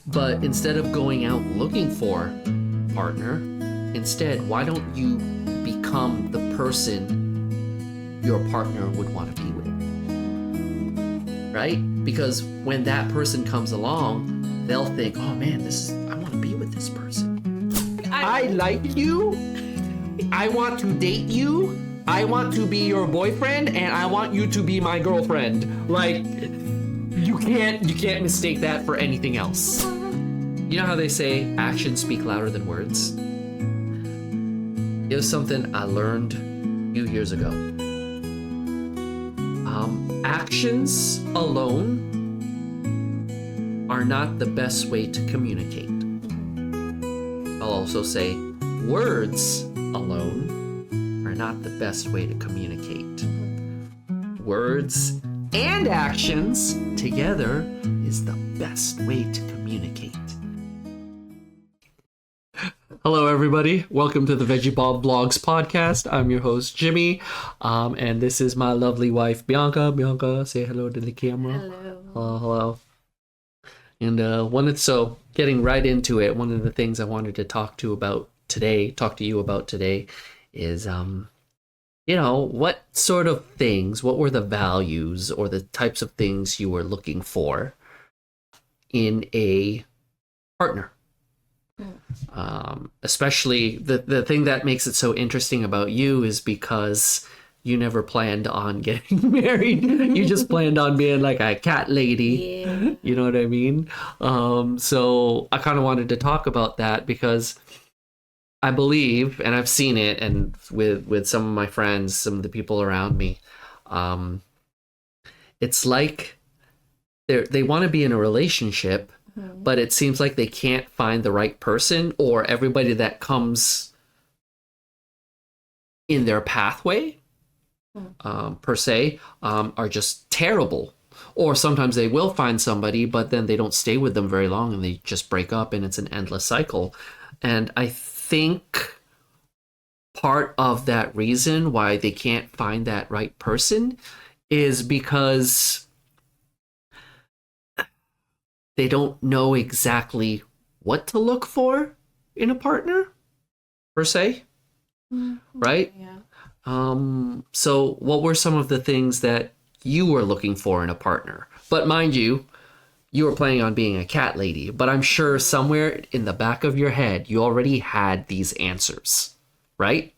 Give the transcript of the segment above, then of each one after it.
But instead of going out looking for a partner, instead, why don't you become the person your partner would want to be with? Right? Because when that person comes along, they'll think, oh man, I want to be with this person. I like you. I want to date you. I want to be your boyfriend, and I want you to be my girlfriend. Like, you can't mistake that for anything else. You know how they say actions speak louder than words? It was something I learned a few years ago. Actions alone are not the best way to communicate. I'll also say words alone are not the best way to communicate. Words and actions together is the best way to communicate. Hello, everybody. Welcome to the Veggie Bob Vlogs podcast. I'm your host, Jimmy, and this is my lovely wife, Bianca. Bianca, say hello to the camera. Hello. Hello. And getting right into it, one of the things I wanted to talk to you about today is, what sort of things, what were the values or the types of things you were looking for in a partner? Especially the thing that makes it so interesting about you is because you never planned on getting married. You just planned on being like a cat lady. Yeah. You know what I mean? So I kind of wanted to talk about that because I believe, and I've seen it, and with some of my friends, some of the people around me, it's like they want to be in a relationship, but it seems like they can't find the right person, or everybody that comes in their pathway, per se, are just terrible. Or sometimes they will find somebody, but then they don't stay with them very long and they just break up, and it's an endless cycle. And I think part of that reason why they can't find that right person is because they don't know exactly what to look for in a partner, per se, right? Yeah. So what were some of the things that you were looking for in a partner? But mind you, you were planning on being a cat lady, but I'm sure somewhere in the back of your head, you already had these answers, right?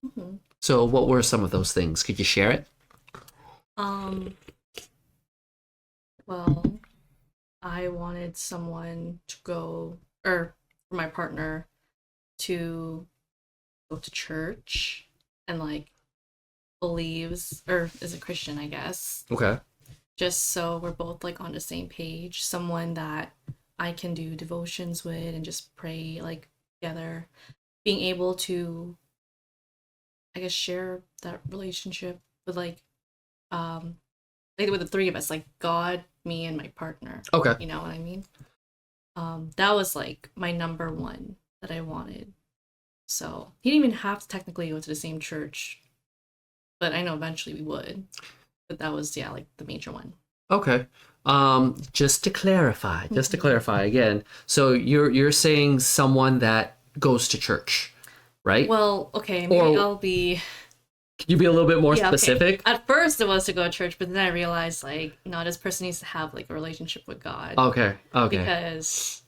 Mm-hmm. So what were some of those things? Could you share it? Well, I wanted someone for my partner to go to church and believes, or is a Christian, I guess. Okay. Just so we're both on the same page. Someone that I can do devotions with and just pray together. Being able to, I guess, share that relationship with with the three of us, God, me, and my partner. Okay. You know what I mean? That was my number one that I wanted. So he didn't even have to technically go to the same church, but I know eventually we would. But that was the major one. Okay. Just to clarify again, so you're saying someone that goes to church, right? Well, okay, maybe I'll be. Can you be a little bit more specific? Okay. At first, it was to go to church, but then I realized, no, this person needs to have a relationship with God. Okay. Because,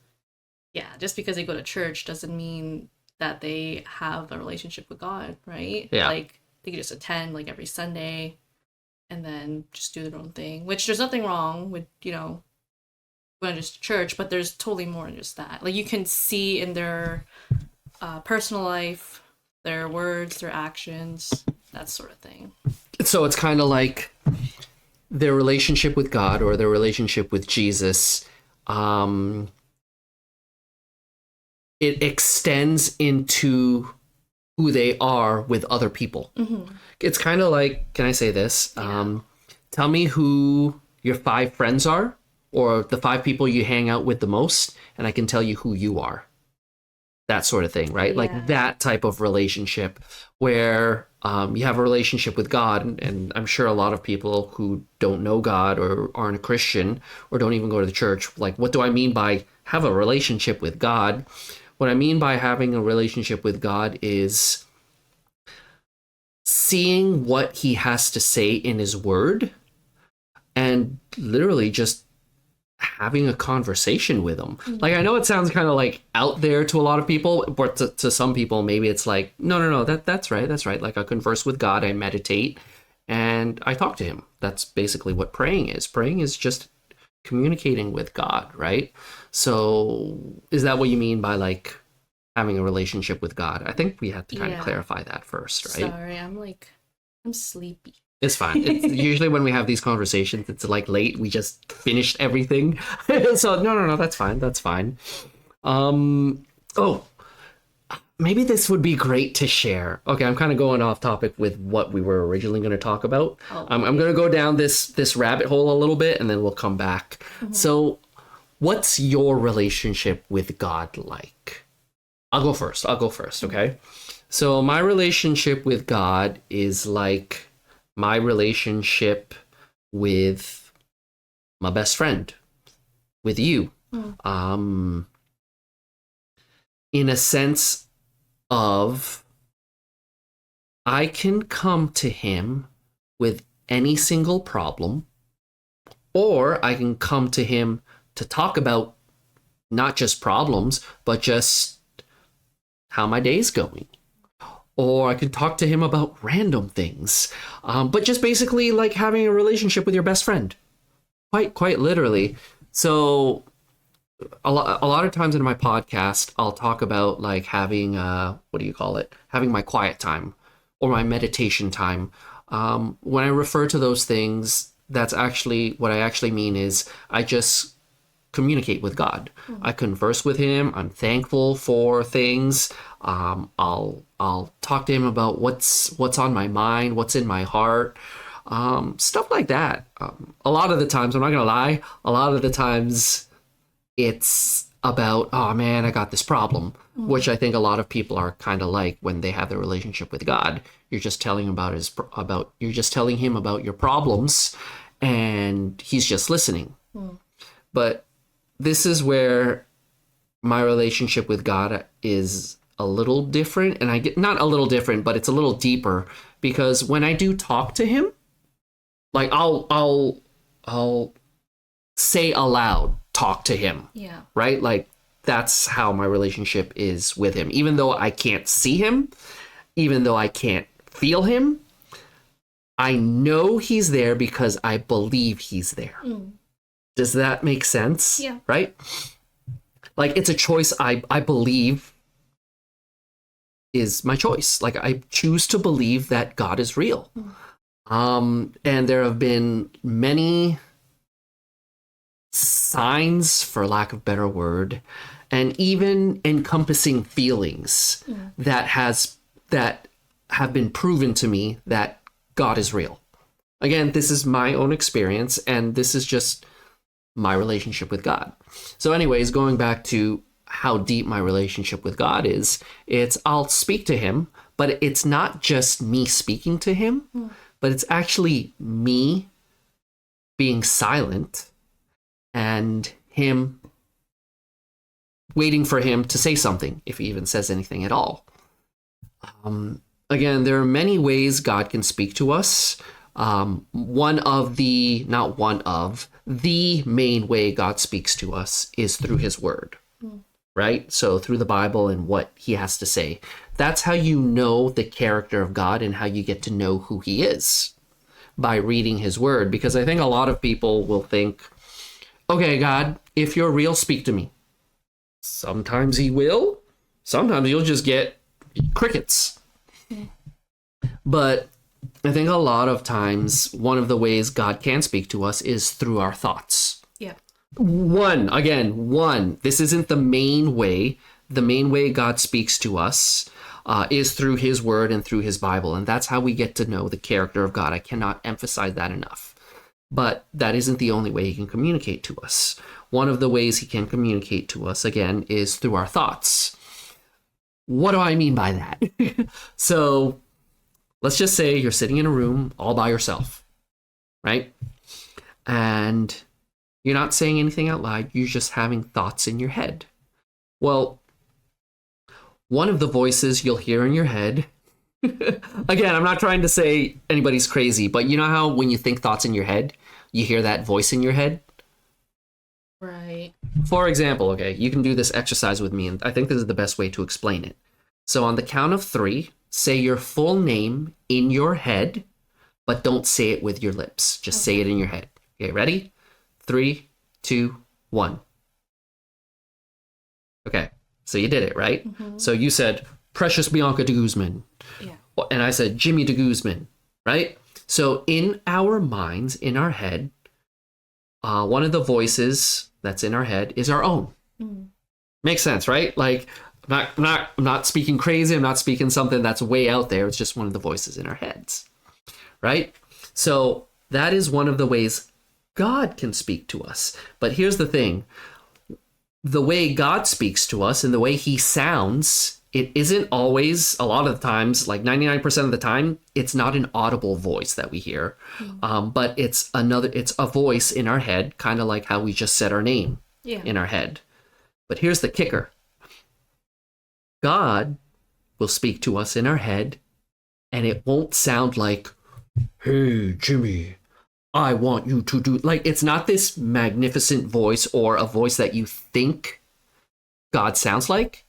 just because they go to church doesn't mean that they have a relationship with God, right? Yeah. They could just attend every Sunday, and then just do their own thing. Which there's nothing wrong with going to just church, but there's totally more than just that. You can see in their personal life, their words, their actions, that sort of thing. So it's kind of like their relationship with God or their relationship with Jesus. It extends into who they are with other people. Mm-hmm. It's kind of like, can I say this? Yeah. Tell me who your 5 friends are, or the 5 people you hang out with the most, and I can tell you who you are. that sort of thing, right? Yeah. Like that type of relationship where you have a relationship with God. And I'm sure a lot of people who don't know God or aren't a Christian or don't even go to the church, like, what do I mean by have a relationship with God? What I mean by having a relationship with God is seeing what he has to say in his word and literally just having a conversation with him. Like, I know it sounds kind of like out there to a lot of people, but to some people, maybe it's like, no, that's right. That's right. Like, I converse with God, I meditate, and I talk to him. That's basically what praying is. Praying is just communicating with God, right? So is that what you mean by like having a relationship with God? I think we have to kind of clarify that first, right? Sorry, I'm sleepy. It's fine. It's usually when we have these conversations, it's like late. We just finished everything. So no, that's fine. That's fine. Oh, maybe this would be great to share. Okay, I'm kind of going off topic with what we were originally going to talk about. Oh, I'm going to go down this rabbit hole a little bit, and then we'll come back. So, what's your relationship with God like? I'll go first. Okay. So my relationship with God is like my relationship with my best friend, with you. In a sense of I can come to him with any single problem, or I can come to him to talk about not just problems, but just how my day's going. Or I could talk to him about random things. But just basically like having a relationship with your best friend. Quite literally. So a lot of times in my podcast, I'll talk about like having, what do you call it? Having my quiet time or my meditation time. When I refer to those things, that's actually what I actually mean is I just communicate with God. I converse with him. I'm thankful for things. I'll talk to him about what's on my mind, what's in my heart, stuff like that. A lot of the times, I'm not gonna lie, a lot of the times it's about, oh man, I got this problem, which I think a lot of people are kind of like when they have their relationship with God. You're just telling him you're just telling him about your problems, and he's just listening. But this is where my relationship with God is a little different, and I get not a little different, but it's a little deeper, because when I do talk to him, like I'll say aloud, talk to him. Yeah. Right? Like that's how my relationship is with him. Even though I can't see him, even though I can't feel him, I know he's there because I believe he's there. Does that make sense? Yeah. Right? Like it's a choice I believe is my choice. Like I choose to believe that God is real. And there have been many signs, for lack of a better word, and even encompassing feelings that have been proven to me that God is real. Again, this is my own experience, and this is just my relationship with God. So anyways, going back to how deep my relationship with God is, it's I'll speak to him, but it's not just me speaking to him, but it's actually me being silent and him waiting for him to say something, if he even says anything at all. Again, there are many ways God can speak to us. The main way God speaks to us is through his word, right? So through the Bible and what he has to say. That's how you know the character of God and how you get to know who he is, by reading his word. Because I think a lot of people will think, okay, God, if you're real, speak to me. Sometimes he will. Sometimes you'll just get crickets. But I think a lot of times one of the ways God can speak to us is through our thoughts. Yeah. One. This isn't the main way. The main way God speaks to us is through his word and through his Bible. And that's how we get to know the character of God. I cannot emphasize that enough. But that isn't the only way he can communicate to us. One of the ways he can communicate to us, again, is through our thoughts. What do I mean by that? So let's just say you're sitting in a room all by yourself, right? And you're not saying anything out loud. You're just having thoughts in your head. Well, one of the voices you'll hear in your head, again, I'm not trying to say anybody's crazy, but you know how when you think thoughts in your head, you hear that voice in your head? Right. For example, okay, you can do this exercise with me, and I think this is the best way to explain it. So on the count of 3, say your full name in your head, but don't say it with your lips. Just say it in your head. Okay, ready? 3, 2, 1. Okay, so you did it, right? So you said, Precious Bianca de Guzman. Yeah. And I said, Jimmy de Guzman, right? So in our minds, in our head, one of the voices that's in our head is our own. Makes sense, right? Like, I'm not speaking crazy. I'm not speaking something that's way out there. It's just one of the voices in our heads, right? So that is one of the ways God can speak to us. But here's the thing. The way God speaks to us and the way he sounds, it isn't always, a lot of the times, like 99% of the time, it's not an audible voice that we hear. But it's a voice in our head, kind of like how we just said our name in our head. But here's the kicker. God will speak to us in our head, and it won't sound like, hey, Jimmy, I want you to do, like, it's not this magnificent voice or a voice that you think God sounds like,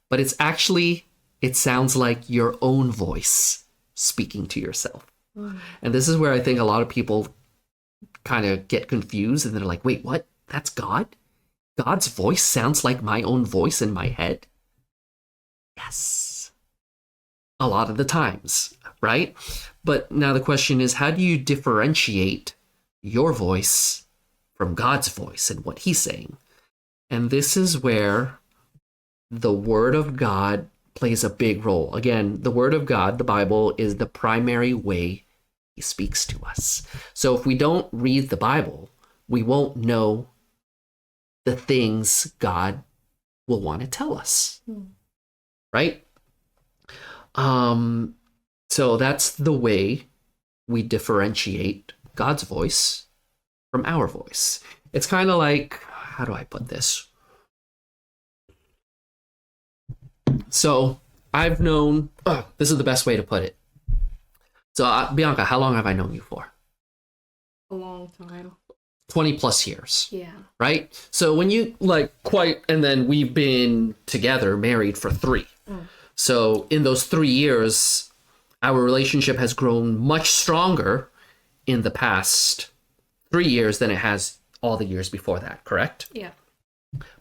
but it's actually, it sounds like your own voice speaking to yourself. And this is where I think a lot of people kind of get confused and they're like, wait, what? That's God? God's voice sounds like my own voice in my head? Yes. A lot of the times, right? But now the question is, how do you differentiate your voice from God's voice and what he's saying? And this is where the Word of God plays a big role. Again, the Word of God, the Bible, is the primary way he speaks to us. So if we don't read the Bible, we won't know the things God will want to tell us. Right? So that's the way we differentiate God's voice from our voice. It's kind of like, how do I put this? So I've known, this is the best way to put it. So Bianca, how long have I known you for? A long time. 20 plus years. Yeah. Right? So when you and then we've been together, married for 3. So in those 3 years, our relationship has grown much stronger in the past 3 years than it has all the years before that, correct? Yeah.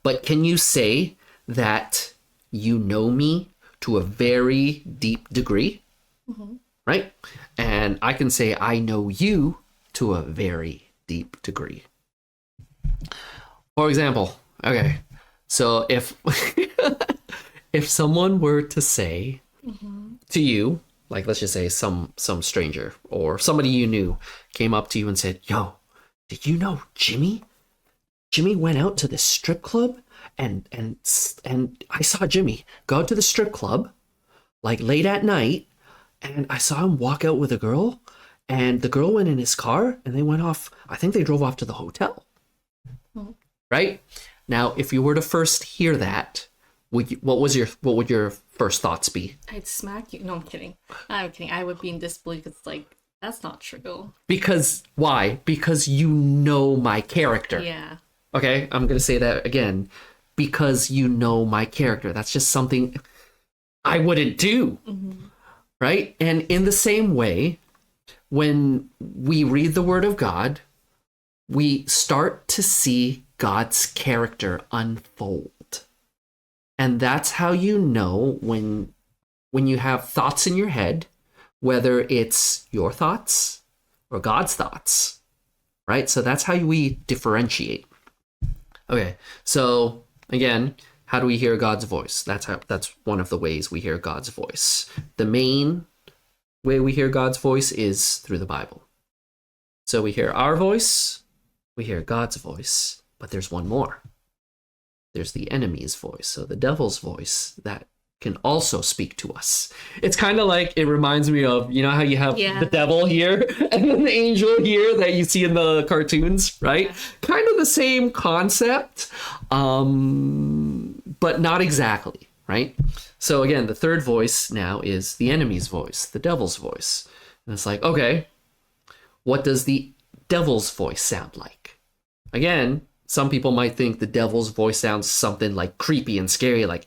But can you say that you know me to a very deep degree? Right? And I can say I know you to a very deep degree. For example, okay, so if if someone were to say to you, like let's just say some stranger or somebody you knew came up to you and said, yo, did you know Jimmy went out to the strip club and I saw Jimmy go out to the strip club like late at night and I saw him walk out with a girl and the girl went in his car and they went off. I think they drove off to the hotel. Right? Now, if you were to first hear that, what would your first thoughts be? I'd smack you. No, I'm kidding. I'm kidding. I would be in disbelief. It's like, that's not true. Because why? Because you know my character. Yeah. Okay, I'm going to say that again. Because you know my character. That's just something I wouldn't do. Right? And in the same way, when we read the Word of God, we start to see God's character unfold. And that's how you know when you have thoughts in your head, whether it's your thoughts or God's thoughts, right? So that's how we differentiate. Okay, so again, how do we hear God's voice? That's one of the ways we hear God's voice. The main way we hear God's voice is through the Bible. So we hear our voice, we hear God's voice, but there's one more. There's the enemy's voice, so the devil's voice that can also speak to us. It's kind of like, it reminds me of, you know how you have the devil here and then the angel here that you see in the cartoons, right? Yeah. Kind of the same concept, but not exactly, right? So again, the third voice now is the enemy's voice, the devil's voice. And it's like, okay, what does the devil's voice sound like? Again, some people might think the devil's voice sounds something like creepy and scary, like,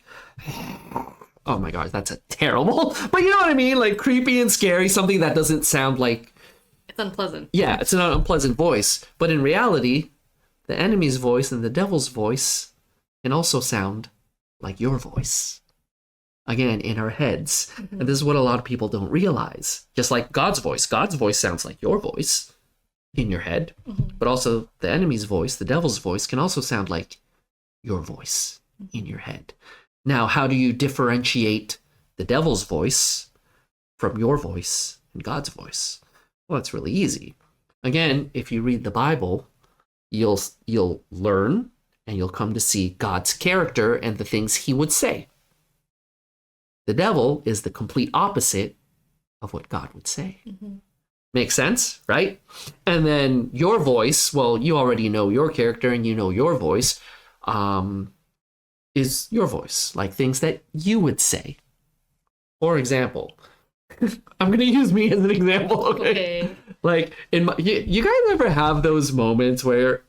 oh my gosh, that's a terrible, but you know what I mean? Like creepy and scary, something that doesn't sound like... It's unpleasant. Yeah, it's an unpleasant voice. But in reality, the enemy's voice and the devil's voice can also sound like your voice. Again, in our heads. Mm-hmm. And this is what a lot of people don't realize. Just like God's voice. God's voice sounds like your voice in your head. Mm-hmm. But also the enemy's voice, the devil's voice, can also sound like your voice in your head. Now, how do you differentiate the devil's voice from your voice and God's voice? Well, it's really easy. Again, if you read the Bible, you'll learn and you'll come to see God's character and the things he would say. The devil is the complete opposite of what God would say. Mm-hmm. Makes sense, right? And then your voice, well, you already know your character and you know your voice. Is your voice, like things that you would say. For example, I'm going to use me as an example, okay? Like, you guys ever have those moments where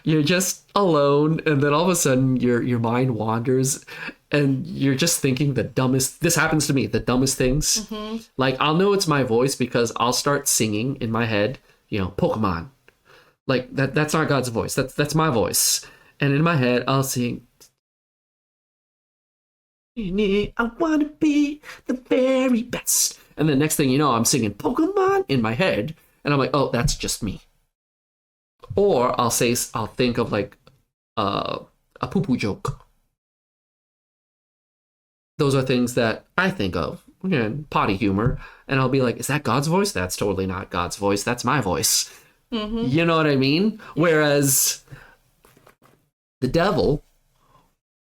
you're just alone and then all of a sudden your mind wanders and you're just thinking the dumbest, this happens to me, the dumbest things. Mm-hmm. Like, I'll know it's my voice because I'll start singing in my head, you know, Pokemon. Like, that's not God's voice, that's my voice. And in my head, I'll sing, I want to be the very best. And the next thing you know, I'm singing Pokemon in my head. And I'm like, oh, that's just me. Or I'll think of like a poo-poo joke. Those are things that I think of. Again, potty humor. And I'll be like, is that God's voice? That's totally not God's voice. That's my voice. Mm-hmm. You know what I mean? Whereas the devil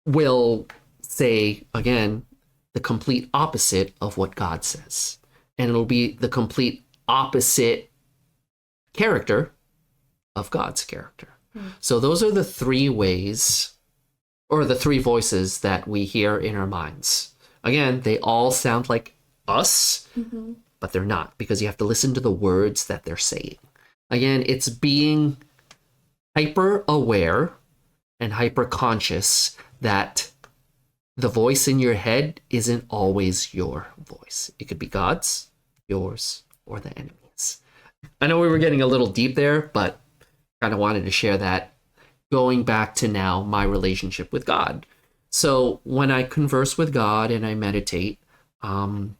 will say, again, the complete opposite of what God says. And it'll be the complete opposite character of God's character. Mm. So those are the three ways, or the three voices that we hear in our minds. Again, they all sound like us, mm-hmm. but they're not, because you have to listen to the words that they're saying. Again, it's being hyper aware and hyper conscious that the voice in your head isn't always your voice. It could be God's, yours, or the enemy's. I know we were getting a little deep there, but kind of wanted to share that going back to now my relationship with God. So when I converse with God and I meditate, I'll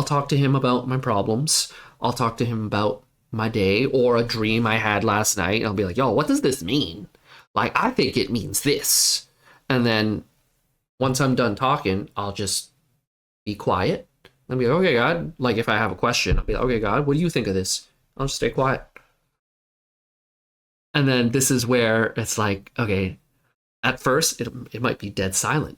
talk to him about my problems. I'll talk to him about my day or a dream I had last night. I'll be like, yo, what does this mean? Like, I think it means this. And then once I'm done talking, I'll just be quiet. I'll be like, okay, God. Like, if I have a question, I'll be like, okay, God, what do you think of this? I'll just stay quiet. And then this is where it's like, okay, at first, it might be dead silent.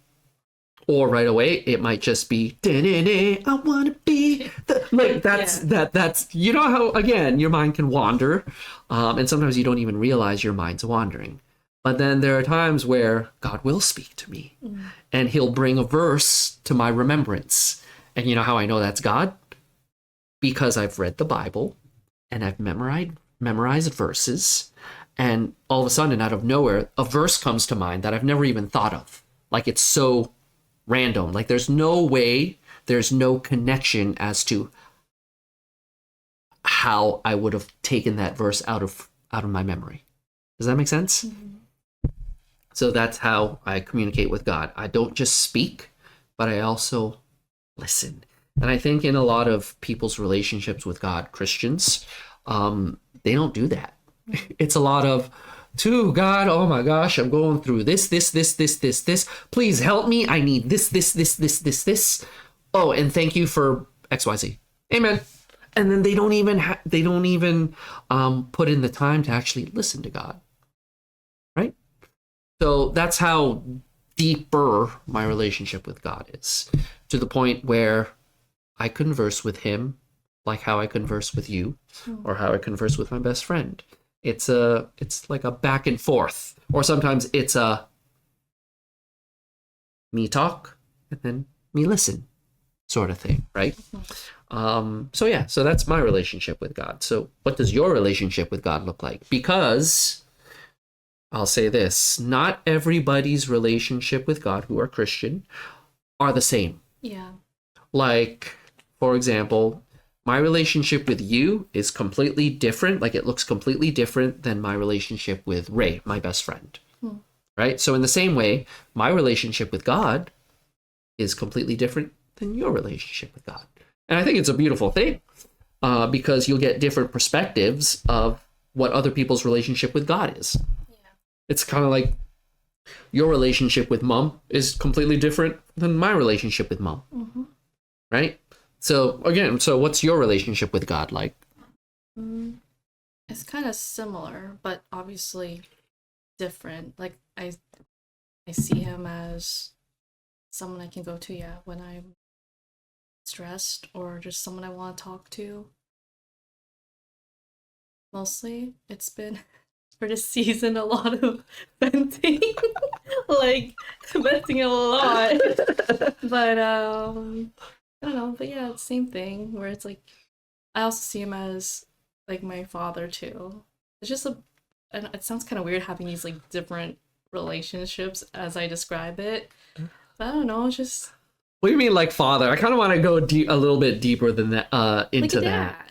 Or right away, it might just be, I want to be the... Like, that's, you know how, again, your mind can wander. And sometimes you don't even realize your mind's wandering. But then there are times where God will speak to me. Mm. And he'll bring a verse to my remembrance. And you know how I know that's God? Because I've read the Bible and I've memorized verses. And all of a sudden, out of nowhere, a verse comes to mind that I've never even thought of. Like, it's so random. Like, there's no way, there's no connection as to how I would have taken that verse out of my memory. Does that make sense? Mm-hmm. So that's how I communicate with God. I don't just speak, but I also listen. And I think in a lot of people's relationships with God, Christians, they don't do that. It's a lot of, to God, oh my gosh, I'm going through this. Please help me. I need this. Oh, and thank you for XYZ. Amen. And then they don't even put in the time to actually listen to God. Right? So that's how deeper my relationship with God is, to the point where I converse with him like how I converse with you, or how I converse with my best friend. It's like a back and forth, or sometimes it's a me talk and then me listen sort of thing, right? So yeah, so that's my relationship with God. So what does your relationship with God look like? Because I'll say this, not everybody's relationship with God who are Christian are the same. Yeah. Like, for example, my relationship with you is completely different. Like, it looks completely different than my relationship with Ray, my best friend. Right? So in the same way, my relationship with God is completely different than your relationship with God. And I think it's a beautiful thing, because you'll get different perspectives of what other people's relationship with God is. It's kind of like your relationship with mom is completely different than my relationship with mom. Right? So again, so what's your relationship with God like? It's kind of similar, but obviously different. Like I see him as someone I can go to, yeah, when I'm stressed, or just someone I want to talk to. Mostly, it's been for this season a lot of venting, like venting a lot. But I don't know. But yeah, it's the same thing where it's like I also see him as like my father too. It's just and it sounds kind of weird having these like different relationships as I describe it. But I don't know. It's just What do you mean, like father? I kind of want to go a little bit deeper than that, into like a that.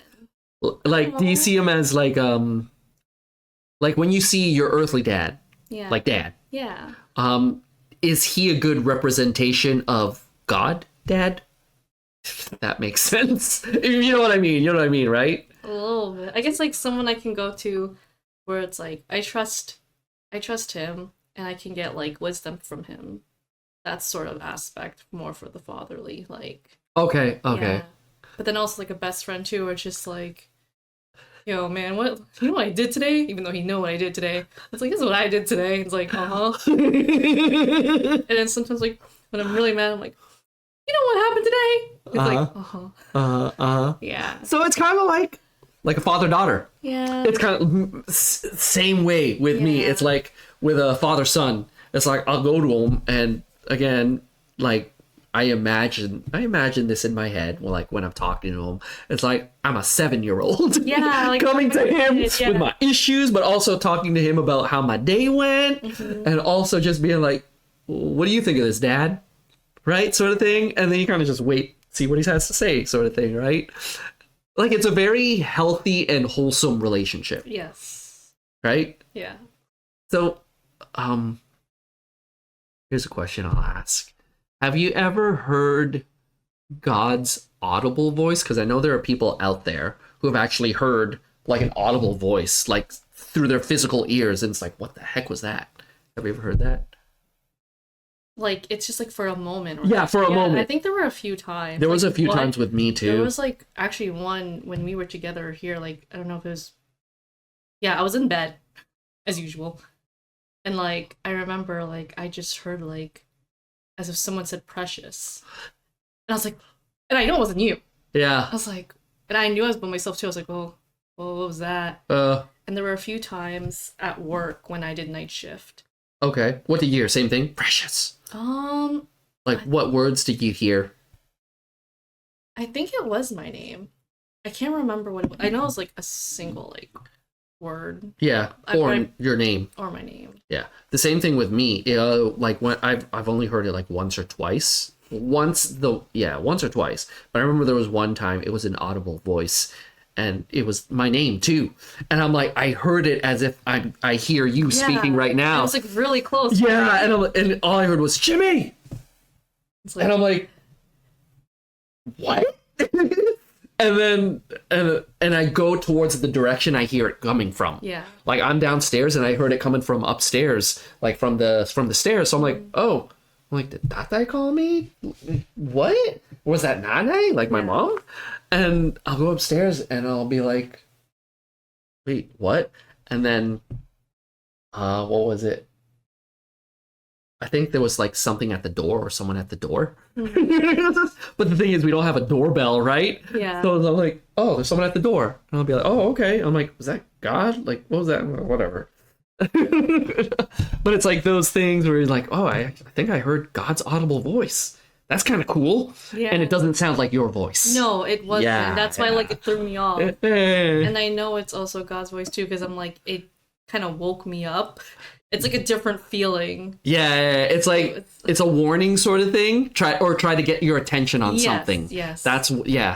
dad. Like, do you see him as like when you see your earthly dad, Yeah. like dad, Yeah. is he a good representation of God, dad? That makes sense. You know what I mean? You know what I mean, right? A little bit. I guess like someone I can go to where it's like I trust him and I can get like wisdom from him. That sort of aspect more for the fatherly, like Okay, okay. yeah. But then also like a best friend too, where it's just like, yo man, what you know what I did today? Even though he know what I did today. It's like this is what I did today. It's like, uh-huh. And then sometimes like when I'm really mad, I'm like, you know what happened today? It's like, uh-huh. Yeah. So it's kind of like a father daughter. Yeah. It's kind of same way with me. Yeah. It's like with a father son. It's like I'll go to him, and again, like I imagine this in my head. Well, like when I'm talking to him, it's like I'm a 7-year-old. Yeah, like coming to him yeah. with my issues, but also talking to him about how my day went, and also just being like, "What do you think of this, Dad?" Right, sort of thing. And then you kind of just wait, see what he has to say, sort of thing, right? Like it's a very healthy and wholesome relationship, Yes. right? Yeah. So, here's a question I'll ask. Have you ever heard God's audible voice? Because I know there are people out there who have actually heard like an audible voice, like through their physical ears, and it's like, what the heck was that? Have you ever heard that? Like it's just like for a moment. Or Yeah, for a moment. I think there were a few times. There was like, a few times with me too. There was like actually one when we were together here. Like I don't know if it was. Yeah, I was in bed, as usual, and like I remember like I just heard like, as if someone said "precious," and I was like, and I know it wasn't you. Yeah. I was like, and I knew I was by myself too. I was like, well, what was that? And there were a few times at work when I did night shift. Okay. What did you hear? Same thing? Precious. Like, what words did you hear? I think it was my name. I can't remember what it was. I know it was like a single like word. Yeah, or your name. Or my name. Yeah. The same thing with me. Like when I've only heard it like once or twice. Once or twice. But I remember there was one time it was an audible voice, and it was my name too. And I'm like, I heard it as if I hear you speaking right now. It was like really close. Yeah, right? and all I heard was Jimmy. Like, and I'm like, what? And then and I go towards the direction I hear it coming from. Yeah. Like I'm downstairs and I heard it coming from upstairs, like from the stairs. So I'm like, oh. I'm like, did that guy call me? What? Was that Nane? Like my mom? And I'll go upstairs and I'll be like, wait, what? And then what was it? I think there was like something at the door or someone at the door. Mhm. But the thing is, we don't have a doorbell, right? Yeah. So I'm like, oh, there's someone at the door. And I'll be like, oh, okay. I'm like, was that God? Like, what was that? Whatever. But it's like those things where you're like, oh, I think I heard God's audible voice. That's kind of cool. Yeah. And it doesn't sound like your voice. No, it wasn't. Yeah, That's why yeah. like it threw me off. Eh. And I know it's also God's voice too, because I'm like, it kind of woke me up. It's like a different feeling. Yeah, it's like it's a warning sort of thing. Try to get your attention on something. Yes. That's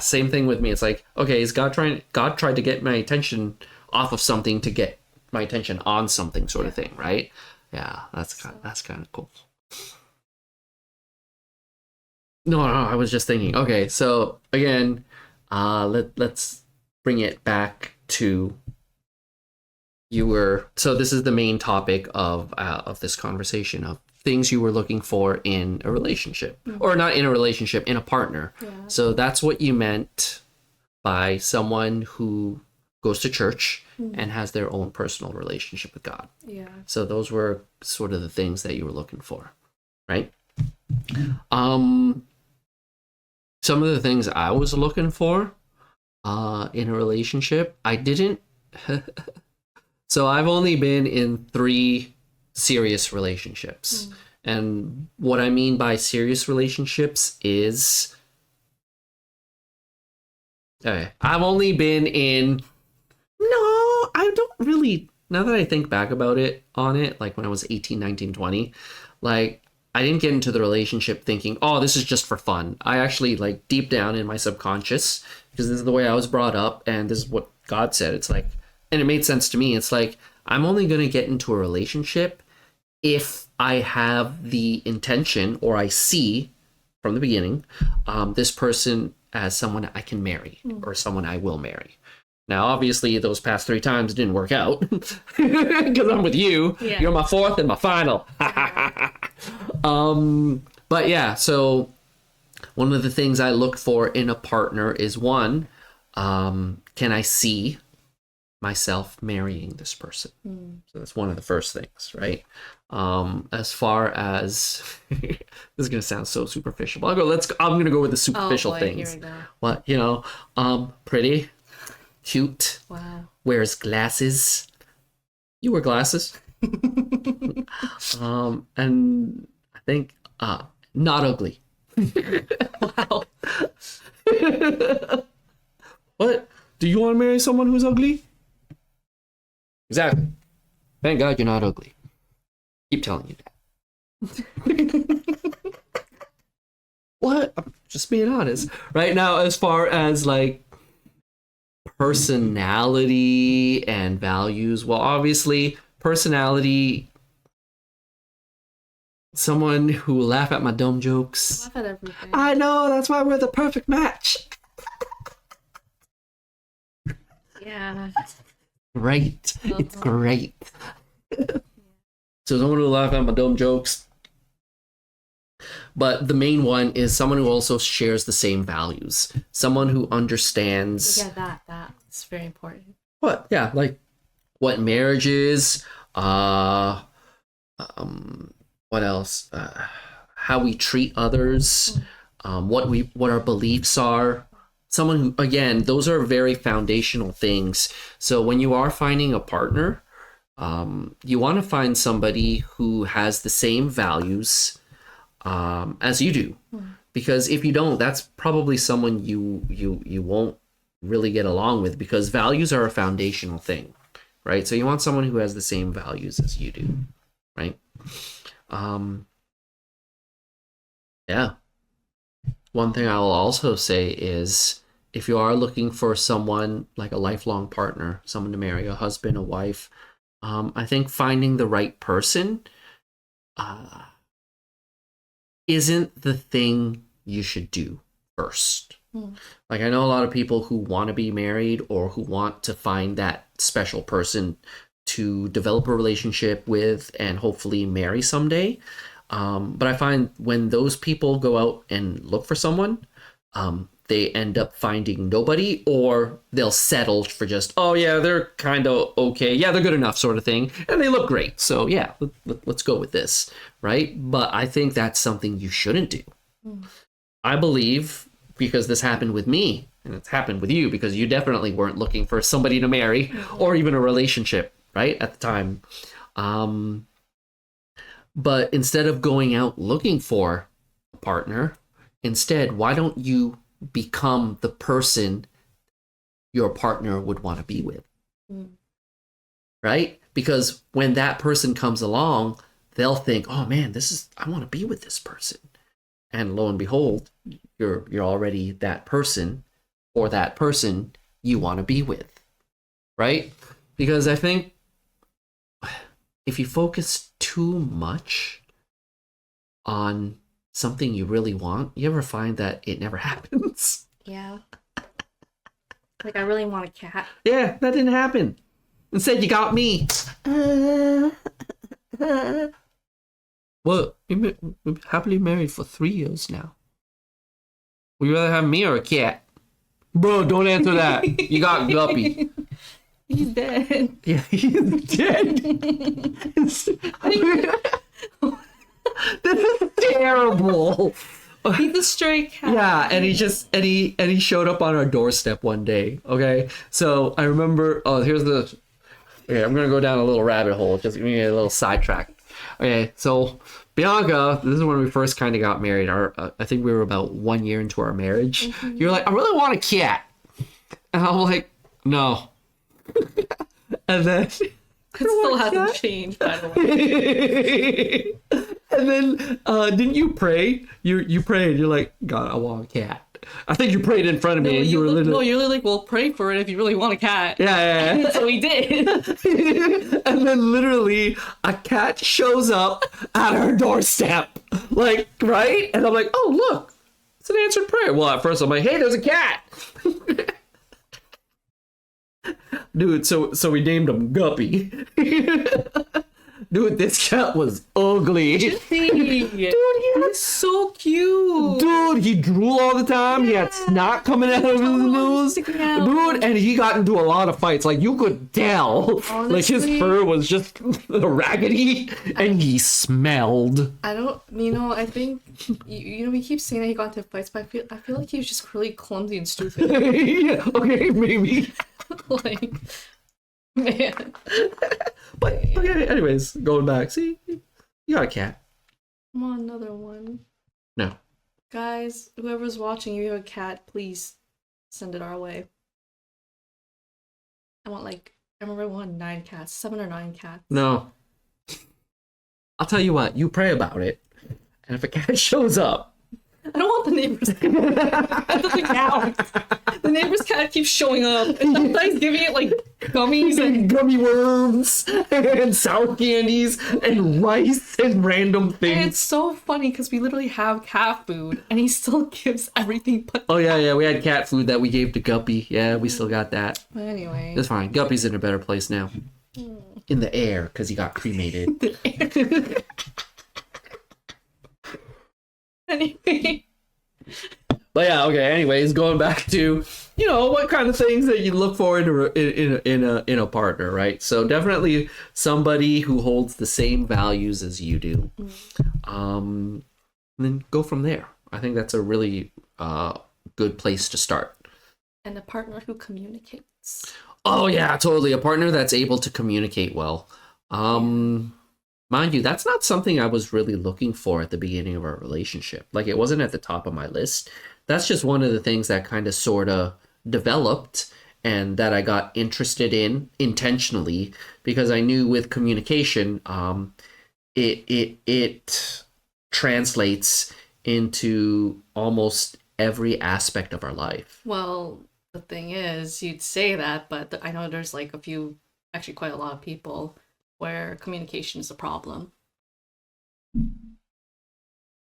same thing with me. It's like, okay, is God tried to get my attention off of something to get my attention on something sort of thing, right? Yeah, that's kind of cool. No, I was just thinking. Okay, so again, let's bring it back to so this is the main topic of this conversation of things you were looking for in a relationship, or not in a relationship, in a partner. Yeah. So that's what you meant by someone who goes to church and has their own personal relationship with God. Yeah. So those were sort of the things that you were looking for, right? Some of the things I was looking for in a relationship, I didn't. So I've only been in 3 serious relationships. And what I mean by serious relationships is, okay, I've only been in, no, I don't really, now that I think back about it, like when I was 18, 19, 20, like I didn't get into the relationship thinking, oh, this is just for fun. I actually, like, deep down in my subconscious, because this is the way I was brought up and this is what God said, it's like, and it made sense to me. It's like, I'm only going to get into a relationship if I have the intention, or I see from the beginning, this person as someone I can marry or someone I will marry. Now, obviously, those past 3 times didn't work out because I'm with you. Yeah. You're my 4th and my final. But yeah, so one of the things I look for in a partner is, one, can I see myself marrying this person? So that's one of the first things, right? As far as this is gonna sound so superficial, but I'm gonna go with the superficial things. Here we go. What, pretty, cute, Wow. wears glasses. You wear glasses. And I think not ugly. Wow. What? Do you want to marry someone who's ugly? Exactly. Thank God you're not ugly. Keep telling you that. What? I'm just being honest. Right now, as far as like personality and values, well, obviously, personality, someone who will laugh at my dumb jokes. Laugh at everything. I know, that's why we're the perfect match. Yeah. Great. It's great. So someone who will laugh at my dumb jokes. But the main one is someone who also shares the same values. Someone who understands Yeah, that's very important. what, yeah, like what marriage is, what else? How we treat others, what our beliefs are. Someone who, again, those are very foundational things. So when you are finding a partner, you want to find somebody who has the same values as you do, because if you don't, that's probably someone you won't really get along with, because values are a foundational thing, right? So you want someone who has the same values as you do, right? Yeah. One thing I will also say is, if you are looking for someone like a lifelong partner, someone to marry, a husband, a wife, I think finding the right person isn't the thing you should do first. Like, I know a lot of people who want to be married or who want to find that special person to develop a relationship with and hopefully marry someday. But I find when those people go out and look for someone, they end up finding nobody, or they'll settle for just, oh yeah, they're kind of okay, yeah, they're good enough, sort of thing, and they look great, so yeah, let's go with this, right? But I think that's something you shouldn't do. I believe, because this happened with me, and it's happened with you, because you definitely weren't looking for somebody to marry or even a relationship, right, at the time. But instead of going out looking for a partner, instead, why don't you become the person your partner would want to be with? Right? Because when that person comes along, they'll think, oh man, I want to be with this person. And lo and behold, you're already that person, or that person you want to be with. Right? Because I think if you focus too much on something you really want, you ever find that it never happens? Yeah. Like, I really want a cat. Yeah, that didn't happen. Instead, you got me. Well, we've been happily married for 3 years now. Would you rather have me or a cat? Bro, don't answer that. You got Guppy. He's dead. Yeah, he's dead. This is terrible. He's a stray cat. Yeah, and he showed up on our doorstep one day. Okay, so I remember. Oh, here's the. Okay, I'm gonna go down a little rabbit hole. Just give me a little sidetrack. Okay, so Bianca, this is when we first kind of got married. I think we were about 1 year into our marriage. You're like, I really want a cat, and I'm like, no. And then It still hasn't changed, by the way. and then didn't you pray? You prayed. You're like, God, I want a cat. I think you prayed in front of me, and you were literally. No, you're like, well, pray for it if you really want a cat. Yeah. So we did. And then literally a cat shows up at our doorstep, like, right? And I'm like, oh look, it's an answered prayer. Well, at first I'm like, hey, there's a cat. Dude, so we named him Guppy. Dude, this cat was ugly. Dude, he was so cute. Dude, he drooled all the time. He had snot coming out of his nose. Dude, and he got into a lot of fights. Like, you could tell. Honestly, like, his fur was just raggedy, and he smelled. I think, we keep saying that he got into fights, but I feel like he was just really clumsy and stupid. Yeah, okay, maybe. Like, man. But, okay, anyways, going back. See, you got a cat. Come on, another one. No. Guys, whoever's watching, if you have a cat, please send it our way. I remember I wanted 9 cats, 7 or 9 cats. No. I'll tell you what, you pray about it, and if a cat shows up, I don't want the neighbor's cat. That doesn't count. The neighbor's cat keeps showing up, and sometimes giving it like gummies and gummy worms and sour candies and rice and random things. And it's so funny because we literally have cat food, and he still gives everything but. Oh yeah, we had cat food that we gave to Guppy. Yeah, we still got that. But anyway, it's fine. Guppy's in a better place now. In the air, because he got cremated. Anyway. But yeah, okay. Anyways, going back to what kind of things that you look for in a partner, right? So definitely somebody who holds the same values as you do, and then go from there. I think that's a really good place to start. And a partner who communicates. Oh yeah, totally. A partner that's able to communicate well. Mind you, that's not something I was really looking for at the beginning of our relationship. Like, it wasn't at the top of my list. That's just one of the things that kind of sort of developed and that I got interested in intentionally, because I knew with communication, it translates into almost every aspect of our life. Well, the thing is, you'd say that, but I know there's like actually quite a lot of people where communication is a problem.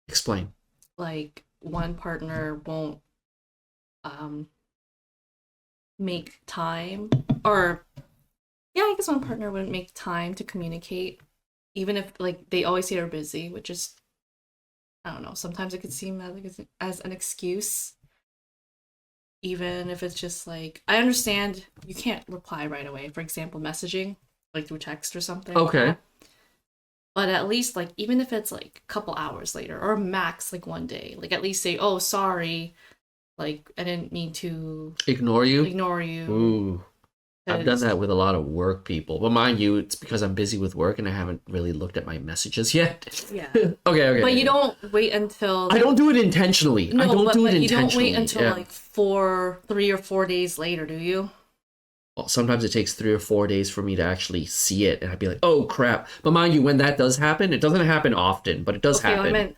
Explain. Like, one partner won't make time, or I guess one partner wouldn't make time to communicate, even if like they always say they're busy, which is, I don't know, sometimes it could seem as an excuse. even if it's just like, I understand you can't reply right away. For example, messaging, like through text or something. Okay. But at least, like, even if it's like a couple hours later or max like one day, like at least say, oh, sorry, like I didn't mean to Ignore you? ignore you. Ooh. I've done 'Cause- that with a lot of work people. But mind you, it's because I'm busy with work and I haven't really looked at my messages yet. Yeah. Okay. But you don't wait until. I don't do it intentionally. No, I don't do it you intentionally. don't wait until Yeah. like 3 or 4 days later, do you? Well, sometimes it takes 3 or 4 days for me to actually see it, and I'd be like, "Oh crap!" But mind you, when that does happen, it doesn't happen often, but it does Okay, happen. I meant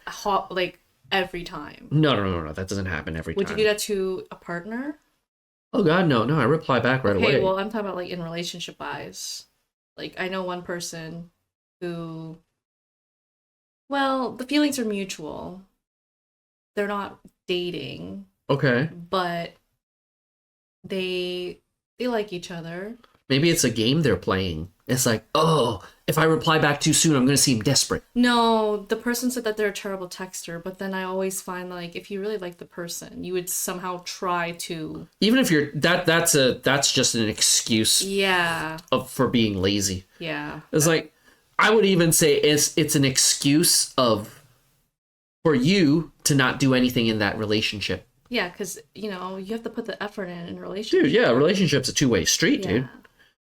like every time. No. That doesn't happen every Would time. you do that to a partner? Oh God, no. I reply back right Okay, away. well, I'm talking about like in relationship wise. Like I know one person who, well, the feelings are mutual. They're not dating, Okay. but they like each other. Maybe it's a game they're playing. It's like, oh, if I reply back too soon, I'm gonna seem desperate. No, the person said that they're a terrible texter, but then I always find like if you really like the person, you would somehow try to. Even if you're that's just an excuse Yeah. for being lazy. Yeah. It's like, I would even say it's an excuse for you to not do anything in that relationship. Yeah, because you have to put the effort in a relationship. Dude, yeah, a relationship's a two-way street, Yeah. dude.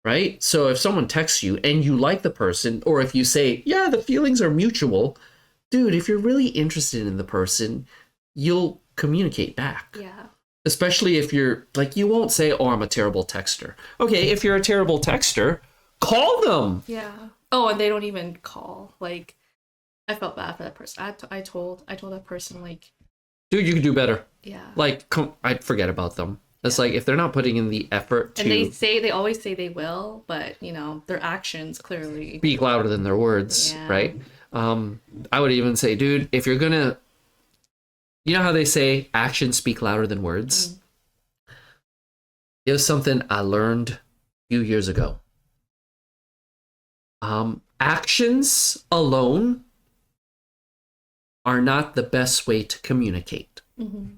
Right? So if someone texts you and you like the person, or if you say, yeah, the feelings are mutual, dude, if you're really interested in the person, you'll communicate back. Yeah. Especially if you're like, you won't say, oh, I'm a terrible texter. Okay, if you're a terrible texter, call them. Yeah. Oh, and they don't even call. Like, I felt bad for that person. I told that person, like, Dude, you can do better. yeah. Like, I'd forget about them. It's like, if they're not putting in the effort to And they always say they will, but their actions clearly. speak louder than their words, Yeah. right? I would even say, dude, if you're gonna, you know how they say actions speak louder than words? Here's something I learned a few years ago. Actions alone are not the best way to communicate. Mm-hmm.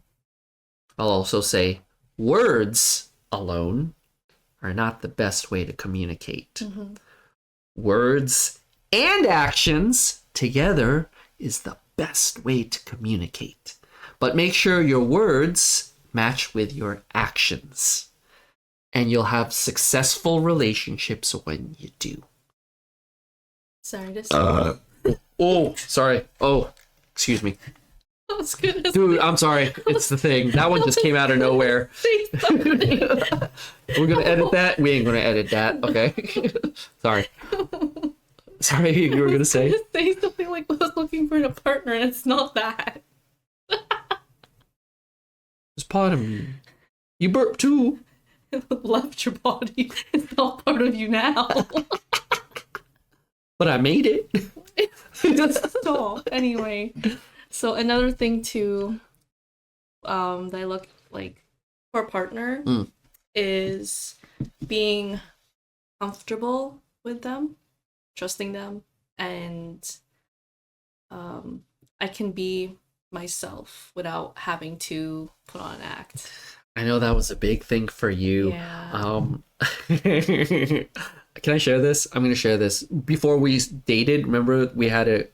I'll also say words alone are not the best way to communicate. Mm-hmm. Words and actions together is the best way to communicate. But make sure your words match with your actions, and you'll have successful relationships when you do. Sorry to say. Oh, sorry. Oh, excuse me. I was gonna Dude, I'm sorry. It's the thing. That one just came out of nowhere. say something. We're going to edit that? We ain't going to edit that. Okay. Sorry. Sorry, you were going to say? Say something like I was looking for a partner, and it's not that. It's part of me. You burp too. It left your body. It's not part of you now. But I made it. So anyway, so another thing too, that I look like for a partner is being comfortable with them, trusting them, and I can be myself without having to put on an act. I know that was a big thing for you. Yeah. Can I share this? I'm going to share this. Before we dated, remember we had a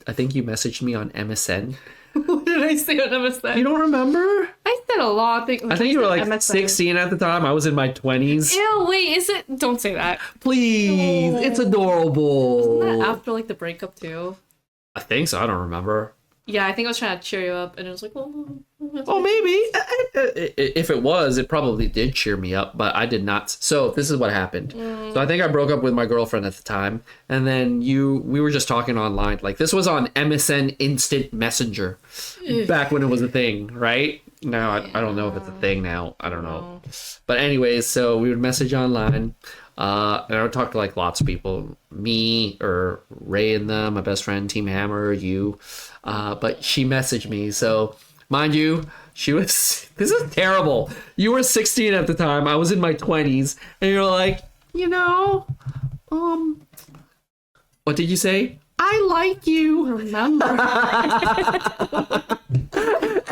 I think you messaged me on MSN. What did I say on MSN? You don't remember? I said a lot of things. I think you were like MSN. 16 at the time. I was in my 20s. Ew, wait, is it? Don't say that. Please, No. it's adorable. Wasn't that after like the breakup too? I think so. I don't remember. Yeah, I think I was trying to cheer you up, and it was like, well, Oh, maybe. If it was, it probably did cheer me up, but I did not. So this is what happened. So I think I broke up with my girlfriend at the time, and then we were just talking online. Like, this was on MSN Instant Messenger back when it was a thing, right? Now I don't know if it's a thing now. I don't know. But anyways, so we would message online. And I would talk to like lots of people, me or Ray and them, my best friend, Team Hammer, you. But she messaged me. So mind you, this is terrible. You were 16 at the time. I was in my 20s. And you're like, what did you say? I like you. remember.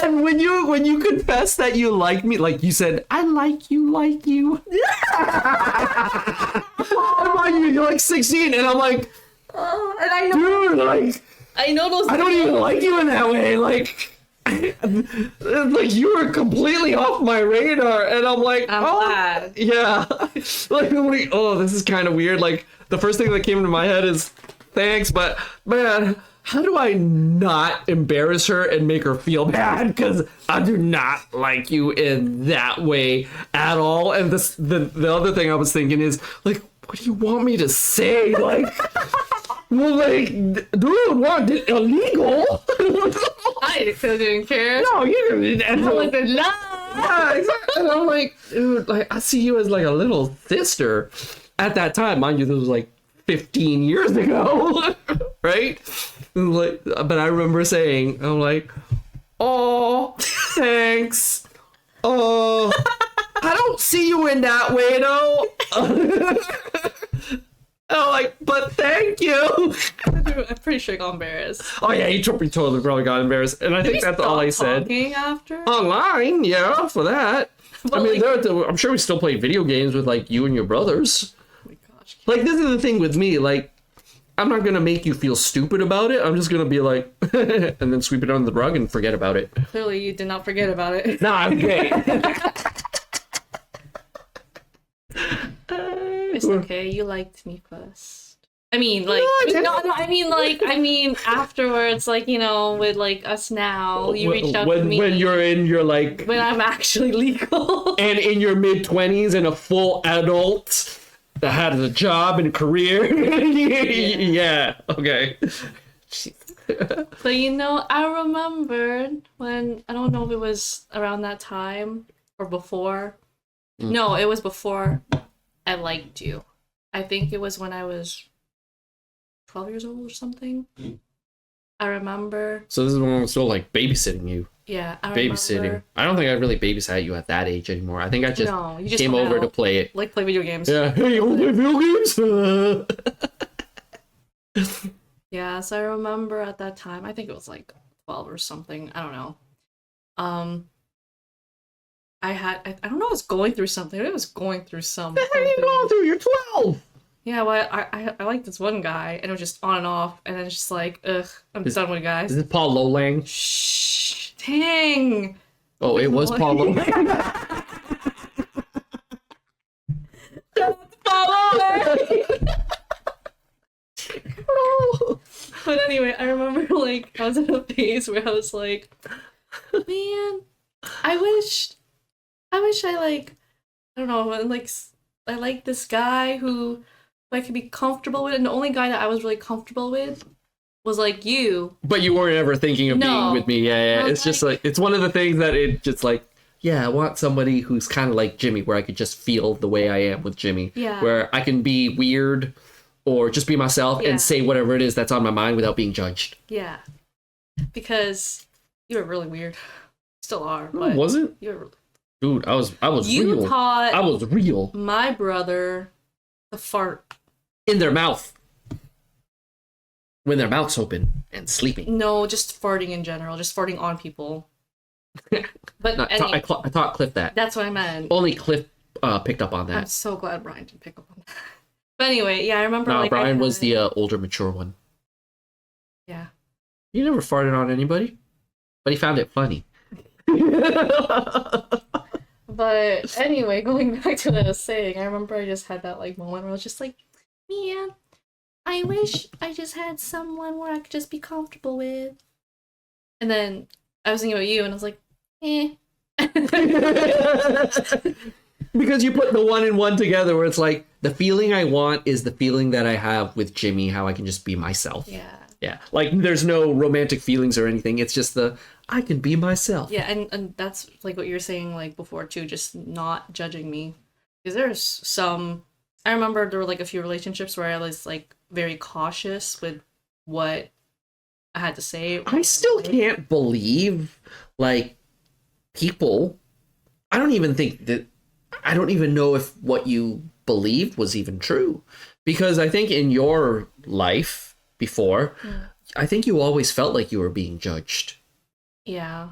And when when you confess that you like me, like you said, I like you, like you. I'm like, you're like 16, and I'm like, and I know, dude, like, I know those. I don't even like you in that way. Like, like you were completely off my radar, and I'm like, I'm oh, glad. yeah. Like, I'm like, oh, this is kind of weird. Like, the first thing that came into my head is thanks, but man, how do I not embarrass her and make her feel bad? Because I do not like you in that way at all. And the other thing I was thinking is, like, what do you want me to say? Like, well, like, dude, what? Illegal? I still didn't care. No, you didn't. I was in love. Yeah, exactly. And I'm like, dude, like, I see you as like a little sister. At that time, mind you, this was like 15 years ago, right? Like, but I remember saying, I'm like, oh, thanks. Oh, I don't see you in that way, though. I'm like, but thank you. I'm pretty sure I got embarrassed. Oh yeah, he totally probably got embarrassed, and I think that's all I said. Talking after? Online, yeah, for that. But I mean, like, I'm sure we still play video games with like you and your brothers. oh my gosh. Like, this is the thing with me. Like, I'm not gonna make you feel stupid about it. I'm just gonna be like, and then sweep it under the rug and forget about it. Clearly, you did not forget about it. Nah, I'm okay. It's okay. You liked me first. I mean, like, No, no, I mean, afterwards, like, you know, with like us now, you reached out to me when you're in your like, when I'm actually legal. and in your mid-20s and a full adult that has a job and career. Yeah. Okay. But you know, I remembered when, I don't know if it was around that time or before. No, it was before I liked you. I think it was when I was 12 years old or something. I remember. So this is when I'm still like babysitting you. Yeah, I Babysitting. remember. I don't think I really babysat you at that age anymore. I think I just, No, you just came went over to out, play it. like play video games. Yeah. Hey, you wanna play video games? Yeah, so I remember at that time, I think it was like 12 or something. I don't know. I don't know, I was going through something. I was going through some. What are you going through? You're 12. Yeah, well, I like this one guy, and it was just on and off, and then it's just like, ugh, I'm done with guys. Is it Paul Lolang? Shh, dang. Oh, it was Paul Lolang. But anyway, I remember like I was in a phase where I was like, man, I wish I like, I don't know, like I like this guy who I could be comfortable with, and the only guy that I was really comfortable with was like you. But you weren't ever thinking of being with me. Yeah. I It's was just like, it's one of the things that it just like, yeah, I want somebody who's kind of like Jimmy, where I could just feel the way I am with Jimmy. Yeah. Where I can be weird or just be myself Yeah. and say whatever it is that's on my mind without being judged. Yeah, because you were really weird. Still are, No, but was it? you're. Dude, I was You real. taught I was real. my brother to fart. In their mouth. When their mouth's open and sleeping. No, just farting in general, just farting on people. But No, anyway, I taught Cliff that. that's what I meant. Only Cliff picked up on I'm that. so glad Brian didn't pick up on that. But anyway, yeah, I remember. No, like, Brian was the older, mature one. Yeah. He never farted on anybody, but he found it funny. But anyway, going back to what I was saying, I remember I just had that like moment where I was just like, man, I wish I just had someone where I could just be comfortable with. And then I was thinking about you, and I was like, eh. Because you put the one and one together where it's like, the feeling I want is the feeling that I have with Jimmy, how I can just be myself. Yeah. Yeah. Like, there's no romantic feelings or anything. It's just I can be myself. Yeah, and that's like what you were saying like before too, just not judging me. Because there's some, I remember there were like a few relationships where I was like very cautious with what I had to say. I still can't believe, like, people, I don't even know if what you believed was even true. Because I think in your life before, I think you always felt like you were being judged. Yeah.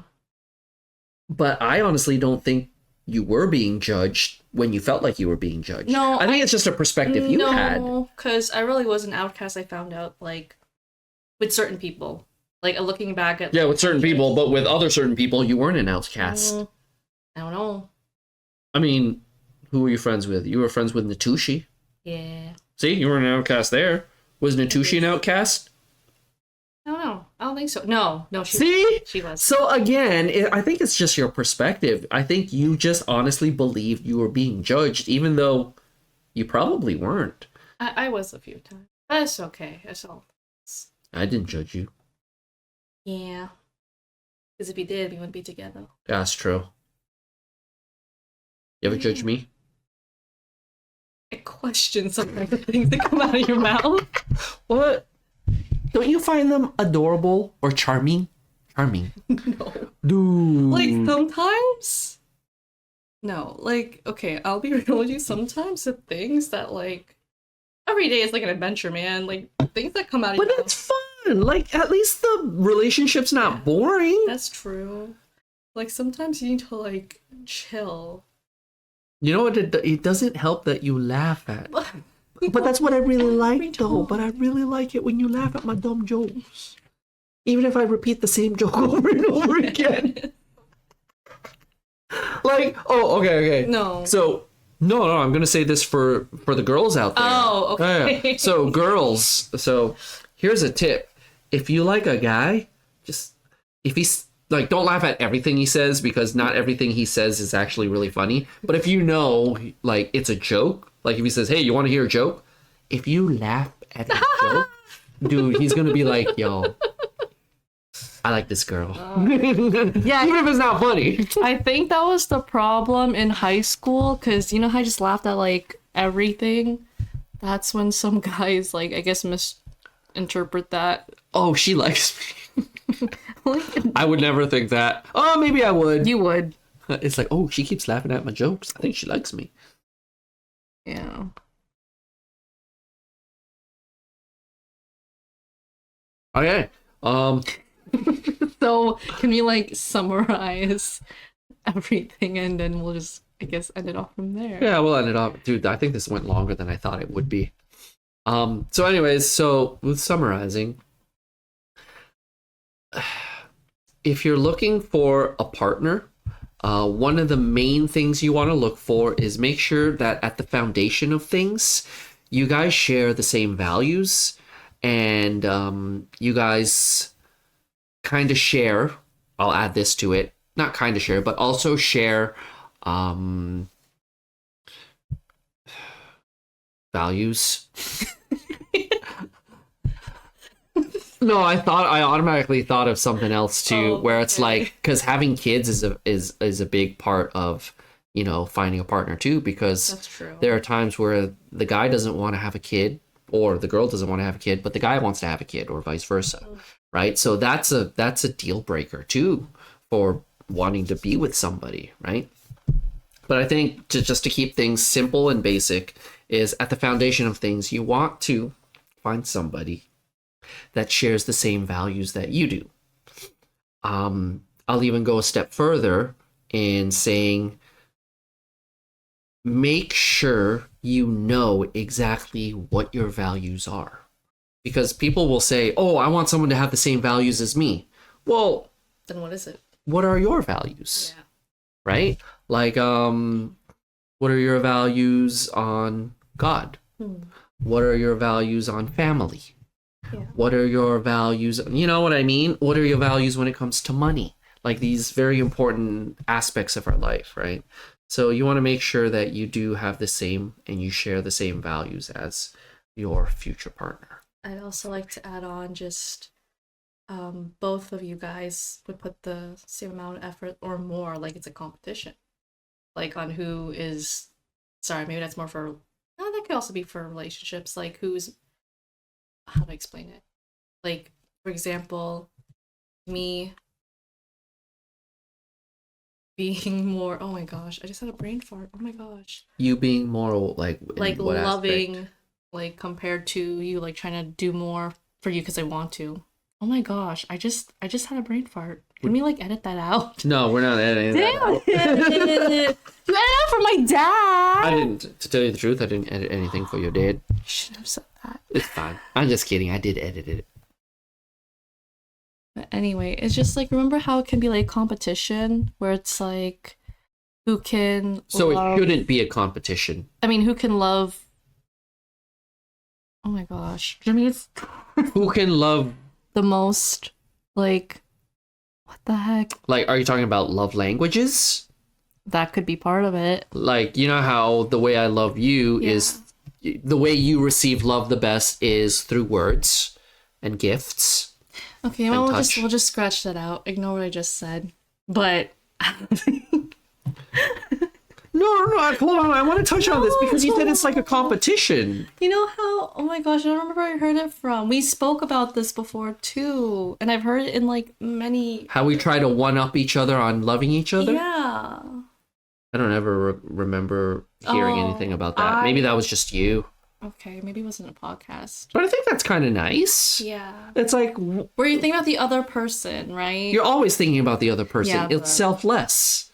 But I honestly don't think you were being judged when you felt like you were being judged. No, I think it's just a perspective you had. No, because I really was an outcast. I found out like with certain people, like looking back at Yeah, like, with certain 20 years. people, but with other certain people, you weren't an outcast. I don't know. I mean, who were you friends with? You were friends with Natushi. Yeah, See, you were an outcast there. Was Natushi an outcast? I don't know. I don't think so. No, See? she was. So again, I think it's just your perspective. I think you just honestly believed you were being judged, even though you probably weren't. I was a few times. That's okay. That's all. I didn't judge you. Yeah, because if you did, we wouldn't be together. That's true. You ever judge me? I question sometimes the things that come out of your mouth. What? Don't you find them adorable or charming? Charming. No. Dude. Like sometimes. No, like okay, I'll be real with you. Sometimes the things that like every day is like an adventure, man. Like things that come out of But your it's fun. Like at least the relationship's not boring. That's true. Like sometimes you need to like chill. You know what? It doesn't help that you laugh at. But that's what I really like, though. But I really like it when you laugh at my dumb jokes. Even if I repeat the same joke over and over again. Like, oh, okay. No. So, no, I'm going to say this for the girls out there. Oh, okay. Yeah. So, girls, so here's a tip. If you like a guy, just, if he's, like, don't laugh at everything he says because not everything he says is actually really funny. But if you know, like, it's a joke, like if he says, hey, you want to hear a joke? If you laugh at his joke, dude, he's going to be like, yo, I like this girl. Yeah, even if it's not funny. I think that was the problem in high school because you know how I just laughed at like everything? That's when some guys, like, I guess misinterpret that. Oh, she likes me. I would never think that. Oh, maybe I would. You would. It's like, oh, she keeps laughing at my jokes. I think she likes me. Yeah. Okay. So can we like summarize everything and then we'll just, I guess, end it off from there? Yeah, we'll end it off. Dude, I think this went longer than I thought it would be. So anyways, so with summarizing, if you're looking for a partner, one of the main things you want to look for is make sure that at the foundation of things, you guys share the same values and you guys kind of share. I'll add this to it. Not kind of share, but also share values. No, I automatically thought of something else too, where it's like, because having kids is a big part of, you know, finding a partner too, because That's true. there are times where the guy doesn't want to have a kid or the girl doesn't want to have a kid, but the guy wants to have a kid or vice versa, right? So that's a deal breaker too for wanting to be with somebody, right? But I think just to keep things simple and basic is at the foundation of things, you want to find somebody that shares the same values that you do. I'll even go a step further in saying, make sure you know exactly what your values are. Because people will say, oh, I want someone to have the same values as me. Well, then what is it? What are your values? Yeah. Right? Like, what are your values on God? What are your values on family? Yeah. What are your values? You know what I mean? What are your values when it comes to money? Like these very important aspects of our life, right? So you want to make sure that you do have the same and you share the same values as your future partner. I'd also like to add on just both of you guys would put the same amount of effort or more, like it's a competition. Like on who is, sorry, maybe that's more for, no, that could also be for relationships, like who's, how do I explain it? Like, for example, me being more, oh my gosh, I just had a brain fart. Oh my gosh. You being more like what loving, aspect? like compared to you like trying to do more for you because I want to. Oh my gosh, I just had a brain fart. Can we like edit that out? No, we're not editing that Damn out. it! You edited out for my dad. I didn't, to tell you the truth, I didn't edit anything for your dad. You shouldn't have said that. It's fine. I'm just kidding. I did edit it. But anyway, it's just like, remember how it can be like competition where it's like who can So love... it shouldn't be a competition. I mean, who can love... Oh my gosh. I mean, it's Who can love, the most, like, what the heck? like, are you talking about love languages? That could be part of it. Like, you know how the way I love you Yeah. is, the way you receive love the best is through words and gifts. Okay, well, touch. we'll just scratch that out. Ignore what I just said. But No, hold on. I want to touch on this because you said it's like a competition. you know how, oh my gosh, I don't remember where I heard it from. We spoke about this before too. And I've heard it in like many... How we try to one up each other on loving each other. Yeah. I don't ever remember hearing Oh, anything about that. Maybe that was just you. Okay, maybe it wasn't a podcast. But I think that's kind of nice. Yeah. It's like Where you think about the other person, right? you're always thinking about the other person. Yeah, It's but- selfless.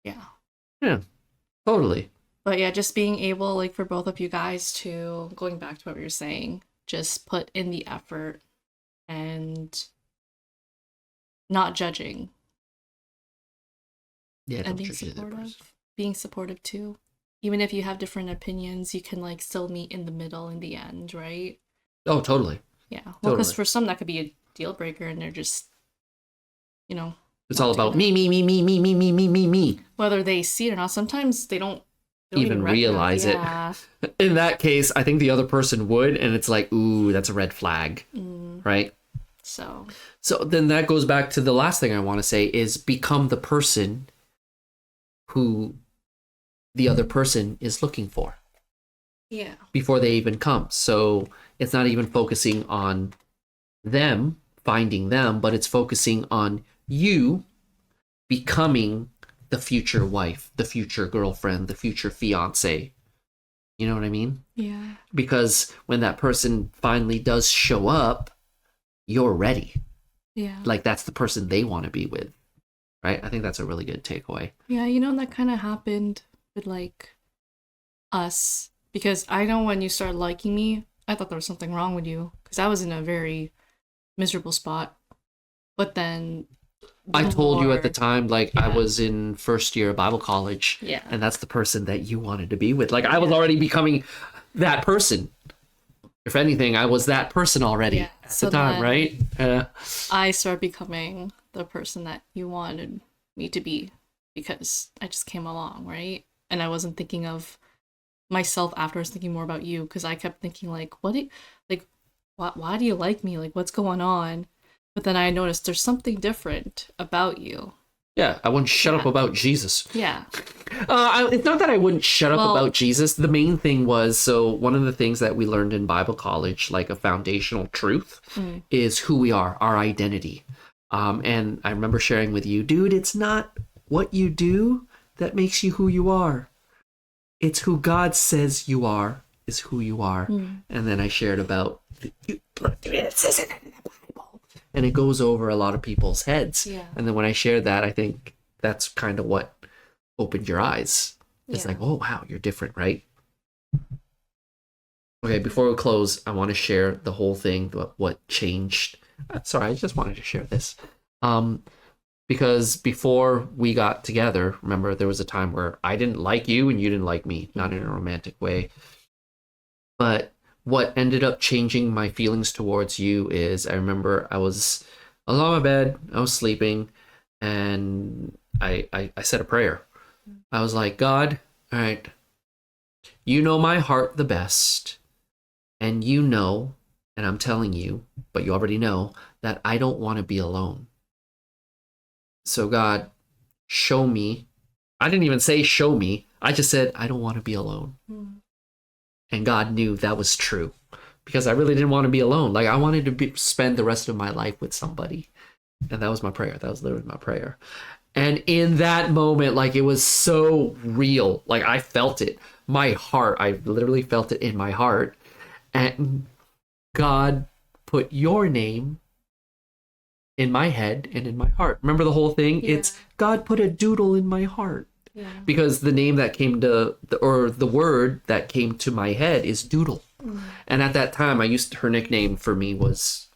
Yeah. Yeah, totally. But yeah, just being able, like, for both of you guys to, going back to what we were saying, just put in the effort and not judging Yeah, and don't being judge the other person. supportive. Being supportive too. Even if you have different opinions, you can, like, still meet in the middle in the end, right? Oh, totally. Yeah. Well, because Totally. for some, that could be a deal breaker and they're just, you know, It's all about me. whether they see it or not. Sometimes they don't Even realize it. Yeah. In that case, I think the other person would, and it's like, ooh, that's a red flag, right? So, So then that goes back to the last thing I want to say is become the person who the other person is looking for yeah. before they even come. So it's not even focusing on them, finding them, but it's focusing on you becoming the future wife, the future girlfriend, the future fiance. You know what I mean? Yeah. Because when that person finally does show up, you're ready. Yeah. Like that's the person they want to be with. Right? I think that's a really good takeaway. Yeah, you know, that kind of happened with, like, us. Because I know when you started liking me, I thought there was something wrong with you. Because I was in a very miserable spot. But then... I told you at the more- time, like I Yeah. was in first year of Bible college, Yeah. and that's the person that you wanted to be with. Like I was already becoming that person. If anything, I was that person already Yeah. at So the time, then- right? I started becoming the person that you wanted me to be. Because I just came along, right? And I wasn't thinking of myself after. I was thinking more about you. Because I kept thinking, like, why do you like me? Like, what's going on? But then I noticed there's something different about you. Yeah, I wouldn't shut up Yeah. about Jesus. Yeah. It's not that I wouldn't shut up Well- about Jesus. The main thing was, so one of the things that we learned in Bible college, like a foundational truth, is who we are, our identity. And I remember sharing with you, dude, it's not what you do that makes you who you are. It's who God says you are is who you are. And then I shared about, it says it in the Bible. And it goes over a lot of people's heads. Yeah. And then when I shared that, I think that's kind of what opened your eyes. It's Yeah. like, oh, wow, you're different, right? Okay, before we close, I want to share the whole thing, what changed. Sorry, I just wanted to share this. Because before we got together, remember, there was a time where I didn't like you and you didn't like me, not in a romantic way. But what ended up changing my feelings towards you is I remember I was on my bed, I was sleeping, and I said a prayer. I was like, God, all right, you know my heart the best, and you know, and I'm telling you, but you already know, that I don't want to be alone. So God, show me. I didn't even say show me. I just said, I don't want to be alone. And God knew that was true because I really didn't want to be alone. Like I wanted to spend the rest of my life with somebody. And that was my prayer. That was literally my prayer. And in that moment, like it was so real. Like I felt it. My heart, I literally felt it in my heart. And God put your name in my head and in my heart. Remember the whole thing? Yeah. It's God put a doodle in my heart. Yeah. Because the name that came to, or the word that came to my head is doodle. And at that time, her nickname for me was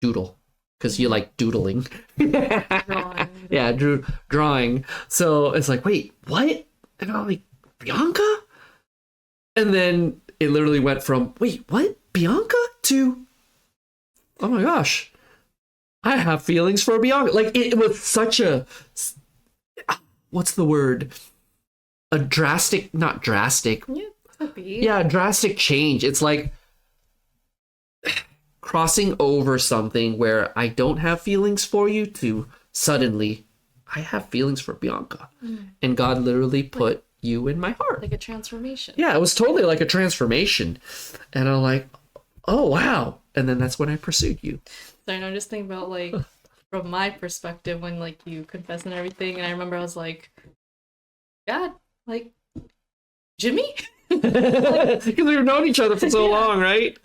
Doodle. Because you like doodling. Drawing. Yeah, drawing. So it's like, wait, what? And I'm like, Bianca? And then it literally went from, wait, what? Bianca? To, oh my gosh, I have feelings for Bianca. Like, it was such a, what's the word? A drastic, not drastic. Yeah, could be. Yeah, drastic change. It's like crossing over something where I don't have feelings for you to suddenly I have feelings for Bianca. And God literally put you in my heart. Like a transformation. Yeah, it was totally like a transformation. And I'm like, oh, wow. And then that's when I pursued you. So I'm just thinking about, like, from my perspective, when, like, you confess and everything, and I remember I was like, God, like, Jimmy? Because we've known each other for so Yeah. long, right?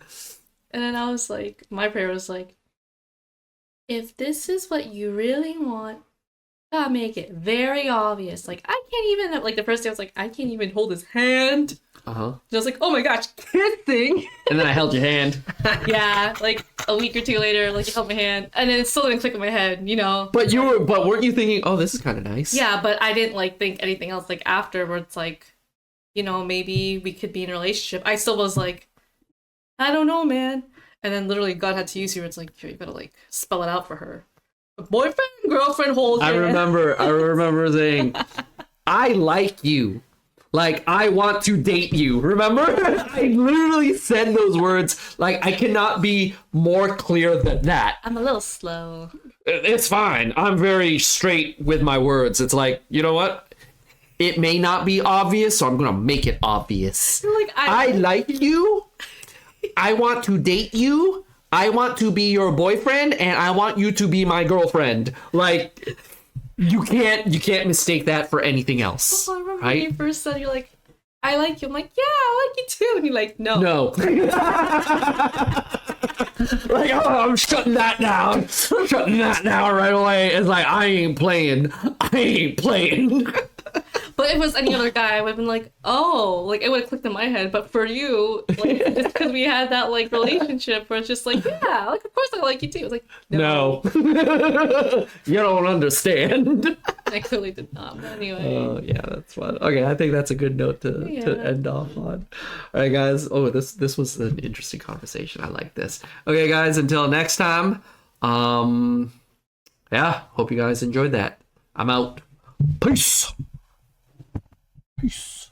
And then I was like, my prayer was like, if this is what you really want, God, make it very obvious. Like, I can't even, like, the first day I was like, I can't even hold his hand. Uh-huh. And I was like, oh my gosh, kissing. And then I held your hand. Yeah, like, a week or two later, like, you held my hand, and then it still didn't click in my head, you know? But weren't you thinking, oh, this is kind of nice? Yeah, but I didn't, like, think anything else. Like, afterwards, like, you know, maybe we could be in a relationship. I still was like, I don't know, man. And then literally God had to use you. It's like, you gotta, like, spell it out for her. Boyfriend, girlfriend, hold I remember saying, I like you. Like, I want to date you. Remember? I literally said those words. Like, I cannot be more clear than that. I'm a little slow. It's fine. I'm very straight with my words. It's like, you know what? It may not be obvious, so I'm going to make it obvious. Like, I like you. I want to date you. I want to be your boyfriend, and I want you to be my girlfriend. Like, you can't mistake that for anything else. I remember when right? you first said, you're like, I like you. I'm like, yeah, I like you too. And you're like, no. No. Like, oh, I'm shutting that down. I'm shutting that down right away. It's like, I ain't playing. But if it was any other guy, I would have been like, oh, like, it would have clicked in my head. But for you, like, just because we had that, like, relationship where it's just like, yeah, like, of course I like you too. It's like, No. You don't understand. I clearly did not. But anyway. Oh, yeah, that's fun. Okay, I think that's a good note to end off on. All right, guys. Oh, this was an interesting conversation. I like this. Okay, guys, until next time. Yeah, hope you guys enjoyed that. I'm out. Peace. Peace.